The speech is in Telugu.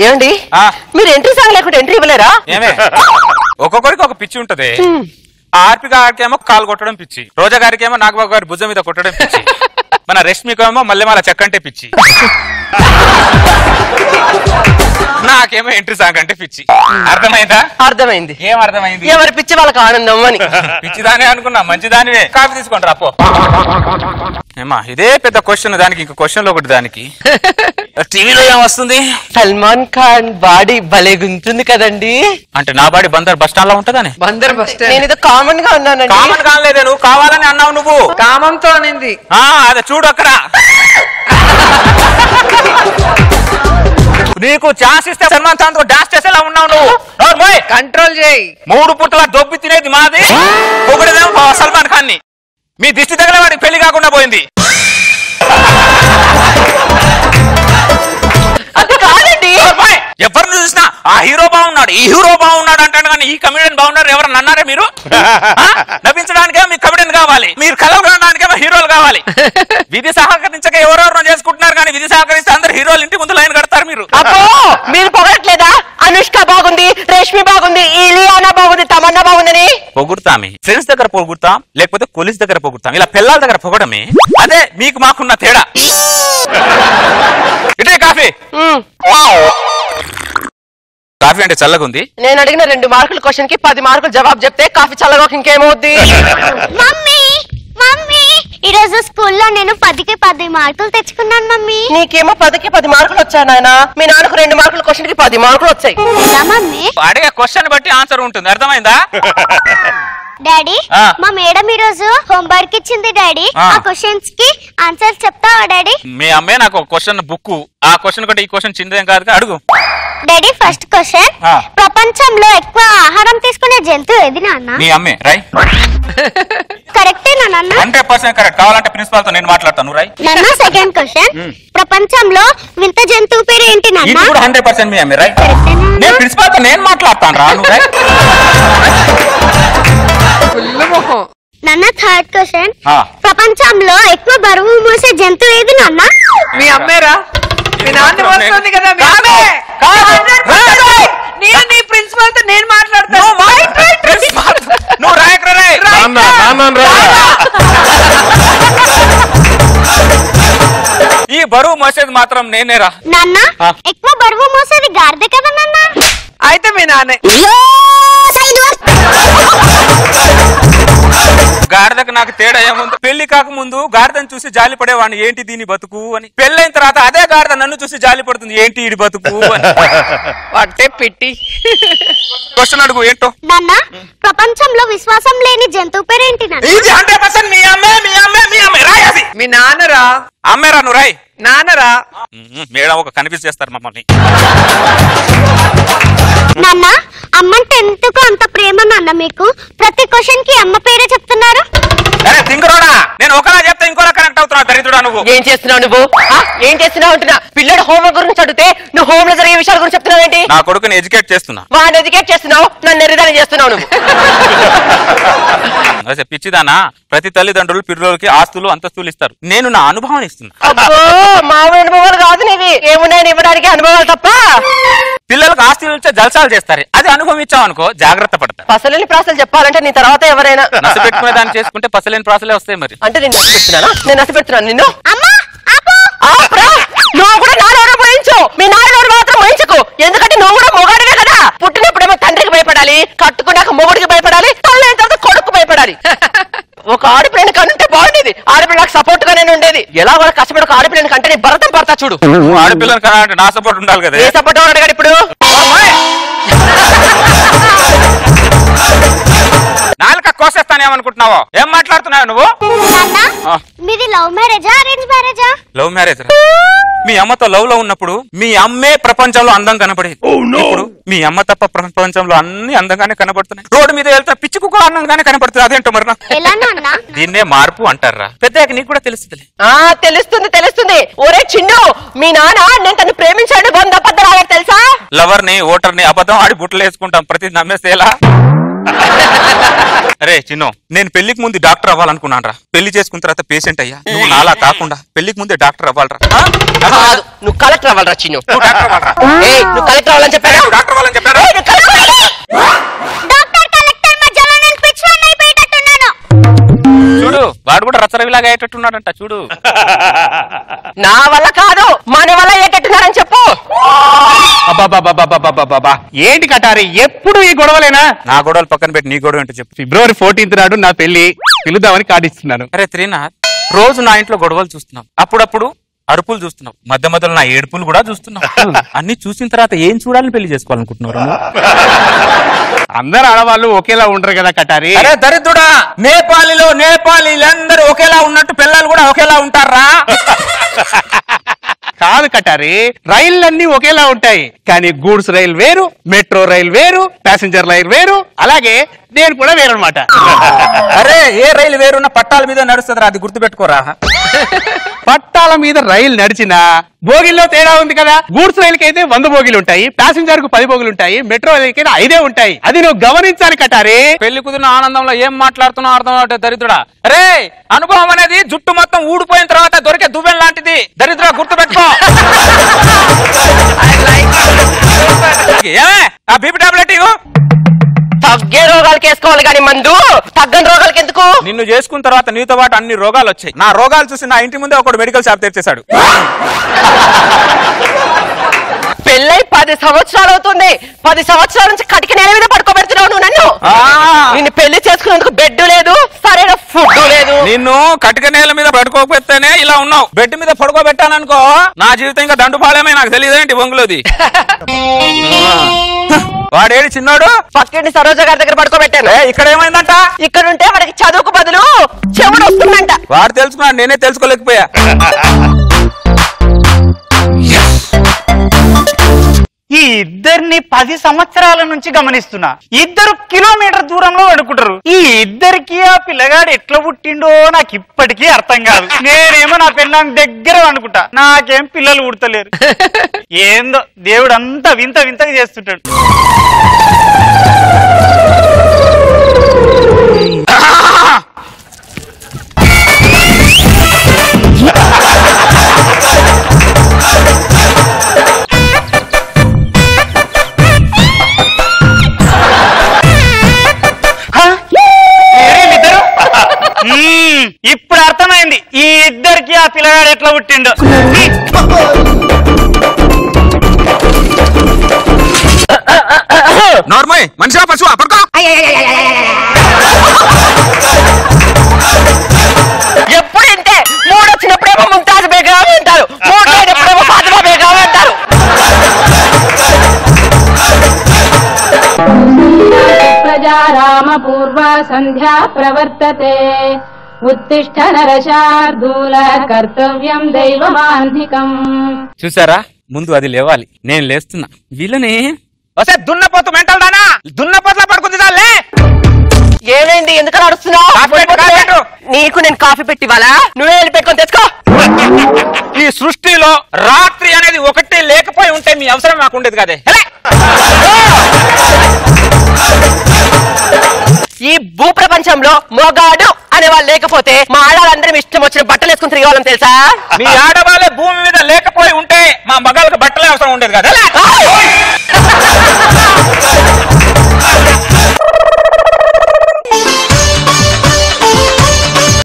ఏమండి మీరు ఎంట్రీ సాంగ్ లేకుండా ఎంట్రీ ఇవ్వలేరా? ఏమే ఒక్కొక్కరికి ఒక పిచ్చి ఉంటది. ఆర్పి గారికేమో కాలు కొట్టడం పిచ్చి, రోజా గారికేమో నాగబాబు గారి భుజం మీద కొట్టడం పిచ్చి, మన రష్మికేమో మల్లెమాల చెక్కంటే పిచ్చి, నాకేమో ఎంట్రీ సాంగ్ అంటే పిచ్చి. అర్థమైందా? అర్థమైంది. ఏం అర్థమైంది? ఎవరి పిచ్చి వాళ్ళకి ఆనందం అని. పిచ్చిదానే అనుకున్నా, మంచిదానివే. కాఫీ తీసుకోండి రాపో. ఏమా ఇదే పెద్ద క్వశ్చన్, దానికి ఇంకో క్వశ్చన్ లో ఒకటి. దానికి టీవీలో ఏం వస్తుంది? సల్మాన్ ఖాన్ బాడీ భలేగుంటుంది కదండి. అంటే నా బాడీ బందర్ బస్ స్టాండ్ లో ఉంటదని. Bandar bus stand. నేను ఇది కామన్ గా ఉన్నానండి. కామన్ కాలేదే, నువ్వు కావాలని అన్నావు. నువ్వు కామంతో అనింది. అదే చూడు అక్కడ. నీకు ఛాన్స్ ఇస్తే సల్మాన్ ఖాన్ తో డాన్స్ చేసేలా ఉన్నావు నువ్వు. కంట్రోల్ చేయి. 3 పుట్టల దొబ్బి తినేది మాది, ఒకటిదేమో సల్మాన్ ఖాన్ ని. మీ దిష్టి దగ్గర వాడికి పెళ్లి కాకుండా పోయింది. అది కాదండి. ఎవరిని చూసినా ఆ హీరో బాగున్నాడు, ఈ హీరో బాగున్నాడు అంటాడు, కానీ ఈ కమెడియన్ బాగున్నారు ఎవరన్నా అన్నారా మీరు? నవ్వించడానికేమో మీకు కమెడియన్ కావాలి, మీరు కలవడానికేమో హీరోలు కావాలి. విధి సహకరించక ఎవరెవరో చేసుకుంటున్నారు, కానీ విధి సహకరిస్తే అందరు హీరోలు ఇంటి ముందు లైన్ కడతారు. మీరు అబ్బో మీరు పొగట్లేదా? అనుష్క బాగుంది, రేష్మి బాగుంది, ఇలియానా బాగుంది, తమన్నా బాగుందని పొగుడుతామే. ఫ్రెండ్స్ దగ్గర పొగుడుతాం, లేకపోతే పోలీస్ దగ్గర పొగుడుతాం. ఇలా పిల్లల దగ్గర పొగడమే. అదే మీకు మాకున్న తేడా. ఇటే కాఫీ. కాఫీ అంటే చల్లగుంది. నేను అడిగిన 2 మార్కుల క్వశ్చన్ కి 10 మార్కులు జవాబు చెప్తే కాఫీ చల్లగా ఇంకేమవుద్ది? మమ్మీ మమ్మీ ఈరోజు స్కూల్లో నేను 10కి 10 మార్కులు తెచ్చుకున్నాను మమ్మీ. నీకేమో 10కి 10 మార్కులు వచ్చాయి నాయన. మీ నాన్నకు 2 మార్కుల క్వశ్చన్ కి 10 మార్కులు వచ్చాయి. మమ్మీ అడిగే క్వశ్చన్ బట్టి ఆన్సర్ ఉంటుంది. అర్థమైందా? డాడీ మా మేడం ఈ రోజు హోంవర్క్ ఇచ్చింది డాడీ. ఆ క్వశ్చన్స్ కి ఆన్సర్స్ చెప్తావా డాడీ? మీ అమ్మే నాకు ఒక క్వశ్చన్ బుక్, ఆ క్వశ్చన్ కంటే ఈ క్వశ్చన్ చిన్నదేం కాదు, అడుగు. డాడీ ఫస్ట్ క్వశ్చన్, ప్రపంచంలో ఎక్కువ ఆహారం తీసుకునే జంతువు ఏది నాన్న? మీ అమ్మే. రై. కరెక్టేనా నాన్న? 100% కరెక్ట్. కావాలంటే ప్రిన్సిపాల్ తో నేను మాట్లాడతాను. రై. నాన్న సెకండ్ క్వశ్చన్, ప్రపంచంలో వింత జంతువు పేరు ఏంటి నాన్న? ఇది కూడా 100% మీ అమ్మే. రై. నేను ప్రిన్సిపాల్ తో నేను మాట్లాడతాను రా. నువ్వు రై. నాన్న థర్డ్ క్వశ్చన్, ప్రపంచంలో ఎక్కువ బరువు మోసే జంతువు ఏది నాన్న? మీ అమ్మేరా? మీ నాన్న వస్తుంది కదా. నేను నీ ప్రిన్సిపల్ తో నేను మాట్లాడతాను. నువ్వు రాయకు రా. ఈ బరువు మోసేది మాత్రం నేనేరా. నాన్న ఎక్కువ బరువు మోసేది గాడిద కదా నాన్న? అయితే మీ నాన్నే. గాడిదకు నాకు తేడా ఏముంది? పెళ్లి కాకముందు గాడిదని చూసి జాలి పడేవాడిని, ఏంటి దీని బతుకు అని. పెళ్ళైన తర్వాత అదే గాడిద నన్ను చూసి జాలి పడుతుంది, ఏంటి ఇది బతుకు అని. వాటే పెట్టి క్వశ్చన్ అడుగు ఏంటో. నాన్న ప్రపంచంలో విశ్వాసం లేని జంతువు పేరు ఏంటి నాన్న? ఇది 100% మీ అమ్మే. రాయాసి మీ నాన్నరా. అమ్మేరా. నువ్వు రాయ్. నాన్నరా. మేడం ఒక కన్ఫ్యూజ్ చేస్తారు మమ్మల్ని. నాన్న అమ్మంటే ఎందుకు అంత ప్రేమ నాన్న మీకు? ప్రతి క్వశ్చన్ కి అమ్మ పేరే చెప్తున్నారు. అరే తింగరోడా, నేను ఒకలా చెప్తే ఇంకోలా కనెక్ట్ అవుతున్నావు. దరిద్రుడా నువ్వు. ఏం చేస్తున్నావు నువ్వు? ఏం చేస్తున్నావు అంటున్నా. పిల్లడు హోంవర్క్ గురించి అడిగితే నువ్వు హోమ్ లో జరిగే విషయాల గురించి చెప్తున్నావు ఏంటి? నా కొడుకుని ఎడ్యుకేట్ చేస్తున్నా. వాడిని ఎడ్యుకేట్ చేస్తున్నావు, నన్ను ఎర్రదాన్ని చేస్తున్నావు నువ్వు. పిచ్చిదానా, ప్రతి తల్లిదండ్రులు పిల్లలకి ఆస్తులు అంతస్తులు ఇస్తారు. నేను నా అనుభవాన్ని ఇస్తున్నా. అబ్బో మామూలు అనుభవాలు కాదు నీవి. ఏమున్నాయని ఇవ్వడానికి అనుభవాలు తప్ప. పిల్లలకు ఆస్తులు ఇచ్చే జల్సాలు చేస్తారు, అది అనుభవం ఇచ్చావు అనుకో జాగ్రత్త పడతారు. పసలేని ప్రాసలు చెప్పాలంటే నీ తర్వాత ఎవరైనా నస పెట్టుకునే దాన్ని చేసుకుంటే పసలేని ప్రాసలే వస్తాయి. మరి అంటే నేను నస పెడుతున్నానా? నేను నస పెడుతున్నాను నిన్ను. నువ్వు కూడా నాలుగు పోయించు, మీ నాలుగు మాత్రం పోయించకు. ఎందుకంటే నువ్వు కూడా మొగాడివే కదా. పుట్టినప్పుడేమో తండ్రికి భయపడాలి, కట్టుకున్నాక మొగుడికి భయపడాలి, తల్లి తర్వాత కొడుకు భయపడాలి. ఒక ఆడపిల్లని కంటే బాగుండేది. ఆడపిల్ల నాకు సపోర్ట్ గానే ఉండేది. ఎలా కూడా కష్టపడి ఒక ఆడపిల్లని కంటే నేను భరతం పడతా చూడు. ఆడపిల్లని కన్నా నా సపోర్ట్ ఉండాలి కదా. ఏ సపోర్ట్ అడిగాడు ఇప్పుడు? నాలుక కోసేస్తానేమనుకుంటున్నావో? ఏం మాట్లాడుతున్నావు నువ్వు? మీది లవ్ మ్యారేజా అరేంజ్ మ్యారేజా? Love marriage. మీ అమ్మతో లవ్ లో ఉన్నప్పుడు మీ అమ్మే ప్రపంచంలో అందం కనపడేది. ఇప్పుడు మీ అమ్మ తప్ప ప్రపంచంలో అన్ని అందంగానే కనపడుతున్నాయి. రోడ్డు మీద వెళ్తా పిచ్చి కుక్క అందంగానే కనపడుతుంది. అదేంటో మరి దీన్నే మార్పు అంటారా? పెద్దగా నీకు కూడా తెలుస్తుంది. తెలుస్తుంది తెలుస్తుంది. ఒరే చిన్ను, మీ నాన్న నేను తను ప్రేమించాడు 100 అబద్ధాలు ఆడాడు తెలుసా? లవర్ ని ఓటర్ ని అబద్ధం ఆడి బుట్టలు వేసుకుంటాం, ప్రతి నమ్మేస్తే ఎలా? అరే చిన్నో, నేను పెళ్లికి ముందు డాక్టర్ అవ్వాలనుకున్నాను రా. పెళ్లి చేసుకున్న తర్వాత పేషెంట్ అయ్యా. నువ్వు నాలా కాకుండా పెళ్లికి ముందే డాక్టర్ అవ్వాలరా. కాదు, నువ్వు కలెక్టర్ అవ్వాలరా చిన్ను. నువ్వు డాక్టర్ అవ్వాలరా. నువ్వు కలెక్టర్ అవ్వాలని చెప్పారా? డాక్టర్ అవ్వాలని చెప్పారా? చూడు, వాడు కూడా రచ్చరవిలాగా అయ్యేటట్టున్నాడంట. చూడు, నా వల్ల కాదు, మన వల్ల అయ్యేటట్టున్నారని చెప్పు. అబ్బాబాబాబాబాబాబా, ఏంటి కటారి ఎప్పుడు ఈ గొడవలేనా? నా గొడవలు పక్కన పెట్టి నీ గొడవ ఏంటో చెప్పు. ఫిబ్రవరి 14th నాడు నా పెళ్లి, పిలుద్దామని కాడిస్తున్నాను. అరే త్రీనాథ్, రోజు నా ఇంట్లో గొడవలు చూస్తున్నావు, అప్పుడప్పుడు అరుపులు చూస్తున్నావు, మధ్య మధ్యలో నా ఏడుపులు కూడా చూస్తున్నావు. అన్ని చూసిన తర్వాత ఏం చూడాలని పెళ్లి చేసుకోవాలనుకుంటున్నారు? అందరు ఆడవాళ్ళు ఒకేలా ఉండరు కదా కటారి. అరే దరిద్రుడా, నేపాలీలందరూ ఒకేలా ఉన్నట్టు పిల్లలు కూడా ఒకేలా ఉంటారా? కాదు కటారి, రైళ్ళన్నీ ఒకేలా ఉంటాయి, కానీ గూడ్స్ రైలు వేరు, మెట్రో రైలు వేరు, ప్యాసింజర్ రైలు వేరు, అలాగే నేను కూడా వేరనమాట. అరే ఏ రైలు వేరున్న పట్టాల మీద నడుస్తుందిరా, అది గుర్తుపెట్టుకోరా. పట్టాల మీద రైలు నడిచినా బోగిల్లో తేడా ఉంది కదా. గూడ్స్ రైలుకి అయితే 100 బోగిలు ఉంటాయి, ప్యాసింజర్ కు 10 బోగిలు ఉంటాయి, మెట్రో రైలుకి అయితే 5 ఉంటాయి. అది నువ్వు గమనించాలి కటారి. పెళ్లి కుదిరిన ఆనందంలో ఏం మాట్లాడుతున్నావు అర్థం అవట్లేదు దరిద్రుడా. అరే అనుభవం అనేది జుట్టు మొత్తం ఊడిపోయిన తర్వాత దొరికే దువ్వెన లాంటిది దరిద్రుడా, గుర్తుపెట్టుకో. ఏమే ఆ బీపీ టాబ్లెట్ ఇవ్వు. తగ్గే రోగాలకి వేసుకోవాలి కానీ మందు తగ్గని రోగాలకి ఎందుకు? నిన్ను చేసుకున్న తర్వాత నీతో పాటు అన్ని రోగాలు వచ్చాయి. నా రోగాలు చూసి నా ఇంటి ముందే ఒకడు మెడికల్ షాప్ తెచ్చేశాడు. పెళ్ళై 10 సంవత్సరాలు అవుతుంది. 10 సంవత్సరాల నుంచి కటిక నేల మీద పడుకోబెడుతున్నావు నువ్వు నన్ను. నిన్ను పెళ్లి చేసుకునేందుకు బెడ్ లేదు, సరైన ఫుడ్ లేదు. నిన్ను కటిక నేల మీద పడుకోబెడితేనే ఇలా ఉన్నావు. బెడ్ మీద పడుకోబెట్టాననుకో నా జీవితం ఇంకా దండుపాలేమే. నాకు తెలియదేంటి బొంగులోది. వాడేడి చిన్నాడు? పక్కింటి సరోజ గారి దగ్గర పడుకోబెట్టాను. ఇక్కడ ఏమైందంట? ఇక్కడ ఉంటే మనకి చదువుకు బదులు చెవుడు వస్తుందంట. వాడు తెలుసుకున్నాడు, నేనే తెలుసుకోలేకపోయా. ఈ ఇద్దరిని 10 సంవత్సరాల నుంచి గమనిస్తున్నా. ఇద్దరు కిలోమీటర్ దూరంలో పడుకుంటారు. ఈ ఇద్దరికి ఆ పిల్లగాడు ఎట్లా పుట్టిండో నాకు ఇప్పటికీ అర్థం కాదు. నేనేమో నా పిల్లని దగ్గర అనుకుంటా, నాకేం పిల్లలు పుడతలేరు. ఏందో దేవుడు అంతా వింత వింతగా చేస్తుంటాడు. ఇప్పుడు అర్థమైంది ఈ ఇద్దరికి ఆ పిల్లగాడు ఎట్లా పుట్టిండో. నార్మల్ మనిషా పశువా పడుకో. ఎప్పుడు ఇంటే మూడు వచ్చినప్పుడేమో ముంతాజ్ బేగం అంటారు, మూడు లేనప్పుడేమో ఫాతిమా బేగం అంటారు. ప్రజా రామ పూర్వ సంధ్యా ప్రవర్తతే ఉత్తిష్ట నరశార్దూల కర్తవ్యం దైవమాంధికం. చూసారా, ముందు అది లేవాలి, నేను లేస్తున్నా. వీళ్ళని వస్తే దున్నపోతు మెంటల్ దానా, దున్నపోతులా పడుకుంది దాల్లే. ఏమైంది, ఎందుకు అడుస్తున్నావు? నీకు నేను కాఫీ పెట్టివాలా? నువ్వే వెళ్ళి పెట్టుకొని తెచ్చుకో. ఈ సృష్టిలో రాత్రి అనేది ఒకటి లేకపోయి ఉంటే మీ అవసరం మాకు ఉండేది కదే. ఈ భూ ప్రపంచంలో మొగాడు అనే వాళ్ళు లేకపోతే మా ఆడవాళ్ళందరం ఇష్టం వచ్చిన బట్టలు వేసుకుని తిరిగేవాళ్ళం తెలుసా? మీ ఆడవాళ్ళే భూమి మీద లేకపోయి ఉంటే మా మగాళ్ళకి బట్టలే అవసరం ఉండేది కదా.